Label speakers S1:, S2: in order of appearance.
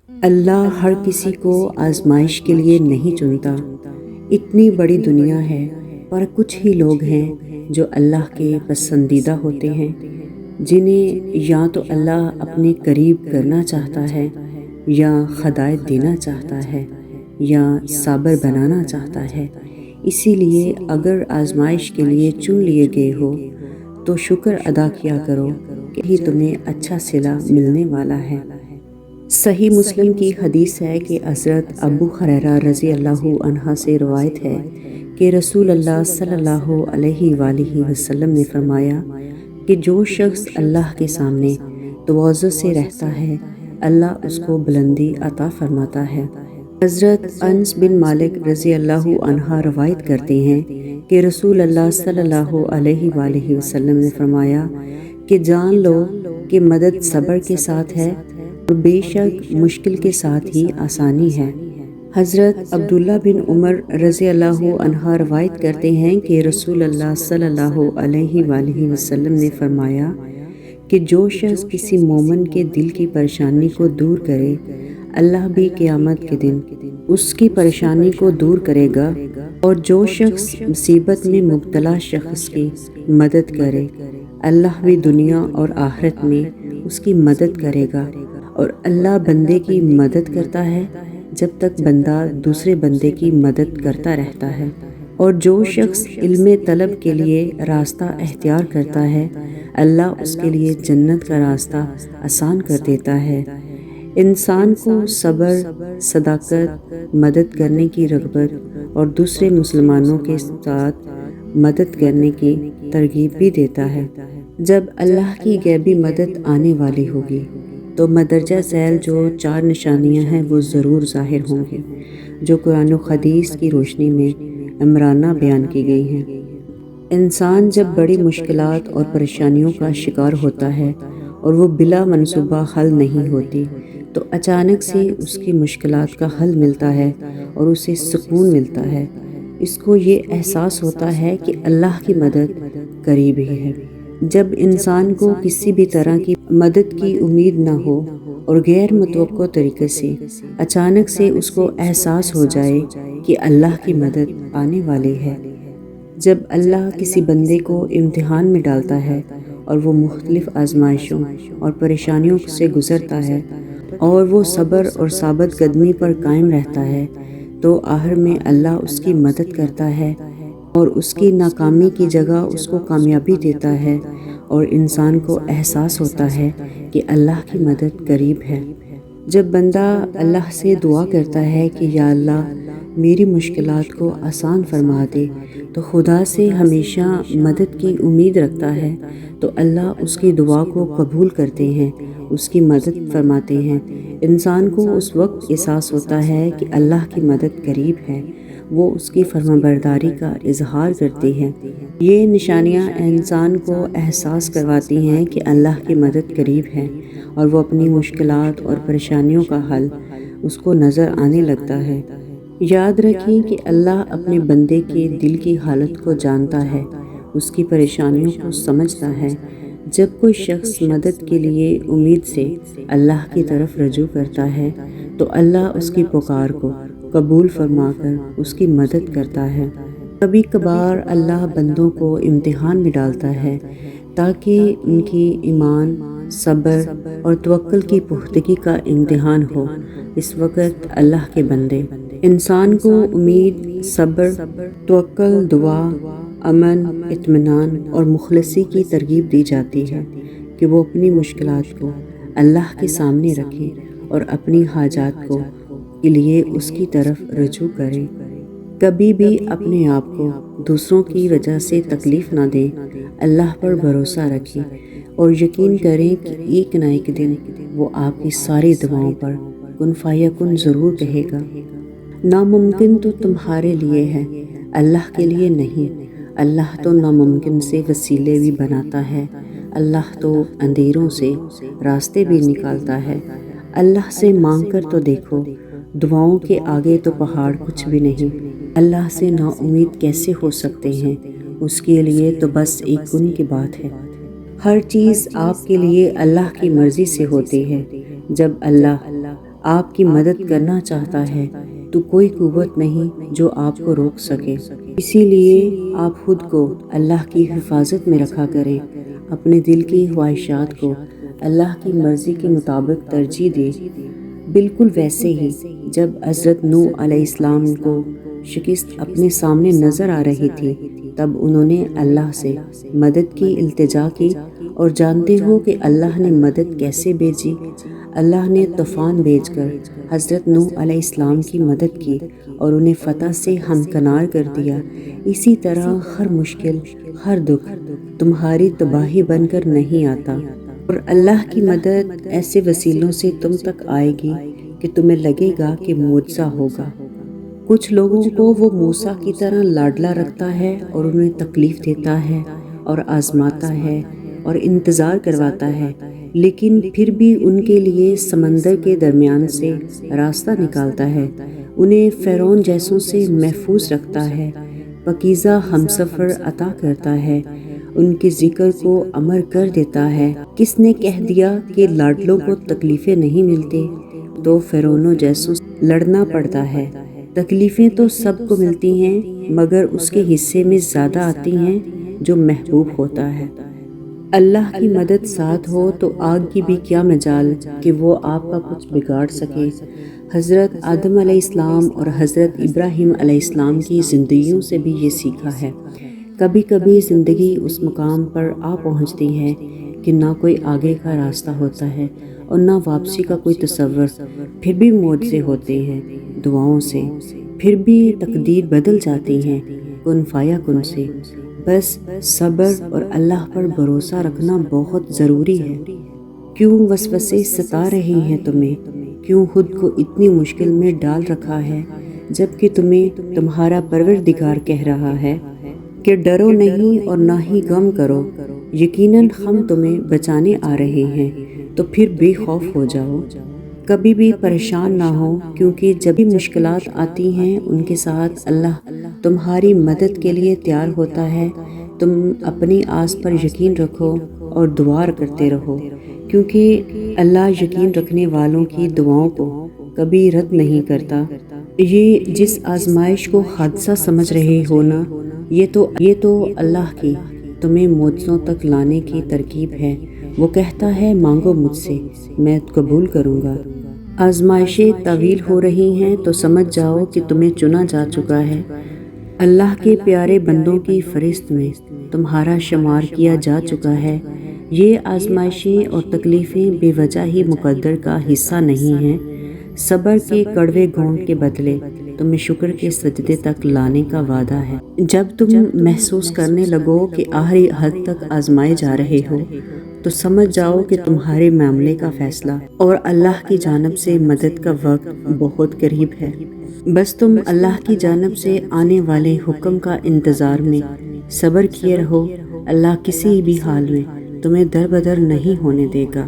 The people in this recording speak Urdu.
S1: اللہ ہر کسی کو آزمائش کے لیے نہیں چنتا۔ اتنی بڑی دنیا ہے پر کچھ ہی لوگ ہیں جو اللہ کے پسندیدہ ہوتے ہیں، جنہیں یا تو اللہ اپنے قریب کرنا چاہتا ہے، یا ہدایت دینا چاہتا ہے، یا صابر بنانا چاہتا ہے۔ اسی لیے اگر آزمائش کے لیے چن لیے گئے ہو تو شکر ادا کیا کرو کہ ہی تمہیں اچھا صلہ ملنے والا ہے۔ صحیح مسلم کی حدیث ہے کہ حضرت ابو ہریرہ رضی اللہ عنہ سے روایت ہے کہ رسول اللہ صلی اللہ علیہ وآلہ وسلم نے فرمایا کہ جو شخص اللہ کے سامنے تواضع سے رہتا ہے، اللہ اس کو بلندی عطا فرماتا ہے۔ حضرت انس بن مالک رضی اللہ عنہ روایت کرتے ہیں کہ رسول اللہ صلی اللہ علیہ وآلہ وسلم نے فرمایا کہ جان لو کہ مدد صبر کے ساتھ ہے اور بے شک مشکل کے ساتھ ہی آسانی ہے۔ حضرت عبداللہ بن عمر رضی اللہ عنہ روایت کرتے ہیں کہ رسول اللہ صلی اللہ علیہ وآلہ وسلم نے فرمایا کہ جو شخص کسی مومن کے دل کی پریشانی کو دور کرے، اللہ بھی قیامت کے دن اس کی پریشانی کو دور کرے گا، اور جو شخص مصیبت میں مبتلا شخص کی مدد کرے، اللہ بھی دنیا اور آخرت میں اس کی مدد کرے گا۔ اور اللہ بندے کی مدد کرتا ہے جب تک بندہ دوسرے بندے کی مدد کرتا رہتا ہے۔ اور جو شخص علم طلب کے لیے راستہ اختیار کرتا ہے، اللہ اس کے لیے جنت کا راستہ آسان کر دیتا ہے۔ انسان کو صبر، صداقت، مدد کرنے کی رغبت اور دوسرے مسلمانوں کے ساتھ مدد کرنے کی ترغیب بھی دیتا ہے۔ جب اللہ کی غیبی مدد آنے والی ہوگی تو مندرجہ ذیل جو 4 نشانیاں ہیں وہ ضرور ظاہر ہوں گی، جو قرآن و حدیث کی روشنی میں عمرانہ بیان کی گئی ہیں۔ انسان جب بڑی مشکلات اور پریشانیوں کا شکار ہوتا ہے اور وہ بلا منصوبہ حل نہیں ہوتی، تو اچانک سے اس کی مشکلات کا حل ملتا ہے اور اسے سکون ملتا ہے۔ اس کو یہ احساس ہوتا ہے کہ اللہ کی مدد قریب ہی ہے۔ جب انسان کو کسی بھی طرح کی مدد کی امید نہ ہو اور غیر متوقع طریقے سے اچانک سے اس کو احساس ہو جائے کہ اللہ کی مدد آنے والی ہے، جب اللہ کسی بندے کو امتحان میں ڈالتا ہے اور وہ مختلف آزمائشوں اور پریشانیوں سے گزرتا ہے اور وہ صبر اور ثابت قدمی پر قائم رہتا ہے، تو آخر میں اللہ اس کی مدد کرتا ہے اور اس کی ناکامی کی جگہ اس کو کامیابی دیتا ہے، اور انسان کو احساس ہوتا ہے کہ اللہ کی مدد قریب ہے۔ جب بندہ اللہ سے دعا کرتا ہے کہ یا اللہ میری مشکلات کو آسان فرما دے، تو خدا سے ہمیشہ مدد کی امید رکھتا ہے، تو اللہ اس کی دعا کو قبول کرتے ہیں، اس کی مدد فرماتے ہیں۔ انسان کو اس وقت احساس ہوتا ہے کہ اللہ کی مدد قریب ہے، وہ اس کی فرمانبرداری کا اظہار کرتے ہیں۔ یہ نشانیاں انسان کو احساس کرواتی ہیں کہ اللہ کی مدد قریب ہے، اور وہ اپنی مشکلات اور پریشانیوں کا حل اس کو نظر آنے لگتا ہے۔ یاد رکھیں کہ اللہ اپنے بندے کے دل کی حالت کو جانتا ہے، اس کی پریشانیوں کو سمجھتا ہے۔ جب کوئی شخص مدد کے لیے امید سے اللہ کی طرف رجوع کرتا ہے تو اللہ اس کی پکار کو قبول فرما کر اس کی مدد کرتا ہے۔ کبھی کبھار اللہ بندوں کو امتحان میں ڈالتا ہے تاکہ ان کی ایمان، صبر اور توکل کی پختگی کا امتحان ہو۔ اس وقت اللہ کے بندے انسان کو امید، صبر، توکل، دعا، امن، اطمینان اور مخلصی کی ترغیب دی جاتی ہے کہ وہ اپنی مشکلات کو اللہ کے سامنے رکھیں اور اپنی حاجات کو کے لیے اس کی طرف رجوع کریں۔ کبھی بھی اپنے آپ کو دوسروں کی وجہ سے تکلیف نہ دیں، اللہ پر بھروسہ رکھیں اور یقین کریں کہ ایک نہ ایک دن وہ آپ کی ساری دعاؤں پر کن فیکن ضرور کہے گا۔ ناممکن تو تمہارے لیے ہے، اللہ کے لیے نہیں۔ اللہ تو ناممکن سے وسیلے بھی بناتا ہے، اللہ تو اندھیروں سے راستے بھی نکالتا ہے۔ اللہ سے مانگ کر تو دیکھو، دعاؤں کے آگے تو پہاڑ کچھ بھی نہیں۔ اللہ سے نا امید کیسے ہو سکتے ہیں؟ اس کے لیے تو بس ایک کن کی بات ہے۔ ہر چیز آپ کے لیے اللہ کی مرضی سے ہوتی ہے۔ جب اللہ آپ کی مدد کرنا چاہتا ہے تو کوئی قوت نہیں جو آپ کو روک سکے۔ اسی لیے آپ خود کو اللہ کی حفاظت میں رکھا کریں، اپنے دل کی خواہشات کو اللہ کی مرضی کے مطابق ترجیح دیں۔ بالکل ویسے ہی جب حضرت نوح علیہ السلام کو شکست اپنے سامنے نظر آ رہی تھی، تب انہوں نے اللہ سے مدد کی التجا کی، اور جانتے ہو کہ اللہ نے مدد کیسے بھیجی؟ اللہ نے طوفان بھیج کر حضرت نوح علیہ السلام کی مدد کی اور انہیں فتح سے ہمکنار کر دیا۔ اسی طرح ہر مشکل، ہر دکھ تمہاری تباہی بن کر نہیں آتا، اور اللہ کی مدد ایسے وسیلوں سے تم تک آئے گی کہ تمہیں لگے گا کہ معجزہ ہوگا۔ کچھ لوگوں کو وہ موسیٰ کی طرح لاڈلا رکھتا ہے اور انہیں تکلیف دیتا ہے اور آزماتا ہے اور انتظار کرواتا ہے، لیکن پھر بھی ان کے لیے سمندر کے درمیان سے راستہ نکالتا ہے، انہیں فرعون جیسوں سے محفوظ رکھتا ہے، پاکیزہ ہمسفر عطا کرتا ہے، ان کے ذکر کو امر کر دیتا ہے۔ کس نے کہہ دیا کہ لاڈلوں کو تکلیفیں نہیں ملتی؟ تو فرعونوں جیسوں لڑنا پڑتا ہے۔ تکلیفیں تو سب کو ملتی ہیں، مگر اس کے حصے میں زیادہ آتی ہیں جو محبوب ہوتا ہے۔ اللہ کی مدد ساتھ ہو تو آگ کی بھی کیا مجال کہ وہ آپ کا کچھ بگاڑ سکے۔ حضرت آدم علیہ السلام اور حضرت ابراہیم علیہ السلام کی زندگیوں سے بھی یہ سیکھا ہے۔ کبھی کبھی زندگی اس مقام پر آ پہنچتی ہے کہ نہ کوئی آگے کا راستہ ہوتا ہے اور نہ واپسی کا کوئی تصور، پھر بھی معجزے ہوتے ہیں دعاؤں سے، پھر بھی تقدیر بدل جاتی ہیں کن فیکن سے۔ بس صبر اور اللہ پر بھروسہ رکھنا بہت ضروری ہے۔ کیوں وسوسے ستا رہے ہیں تمہیں؟ کیوں خود کو اتنی مشکل میں ڈال رکھا ہے، جبکہ تمہیں تمہارا پروردگار کہہ رہا ہے کہ ڈرو نہیں اور نہ ہی غم کرو، یقیناً ہم تمہیں بچانے آ رہے ہیں، تو پھر بے خوف ہو جاؤ۔ کبھی بھی پریشان نہ ہو، کیونکہ جب بھی مشکلات آتی ہیں ان کے ساتھ اللہ تمہاری مدد کے لیے تیار ہوتا ہے۔ تم اپنی آس پر یقین رکھو اور دعا کرتے رہو، کیونکہ اللہ یقین رکھنے والوں کی دعاؤں کو کبھی رد نہیں کرتا۔ یہ جس آزمائش کو حادثہ سمجھ رہے ہو نا، یہ تو اللہ کی تمہیں معجزوں تک لانے کی ترکیب ہے۔ وہ کہتا ہے مانگو مجھ سے، میں قبول کروں گا۔ آزمائشیں طویل ہو رہی ہیں تو سمجھ جاؤ کہ تمہیں چنا جا چکا ہے۔ اللہ کے پیارے بندوں کی فہرست میں تمہارا شمار کیا جا چکا ہے۔ یہ آزمائشیں اور تکلیفیں بے وجہ ہی مقدر کا حصہ نہیں ہیں۔ صبر کے کڑوے گھونٹ کے بدلے تمہیں شکر کے سجدے تک لانے کا وعدہ ہے۔ جب تم محسوس کرنے لگو کہ آخری حد تک آزمائے جا رہے ہو، تو سمجھ جاؤ کہ تمہارے معاملے کا فیصلہ اور اللہ کی جانب سے مدد کا وقت بہت قریب ہے۔ بس تم اللہ کی جانب سے آنے والے حکم کا انتظار میں صبر کیے رہو۔ اللہ کسی بھی حال میں تمہیں در بدر نہیں ہونے دے گا۔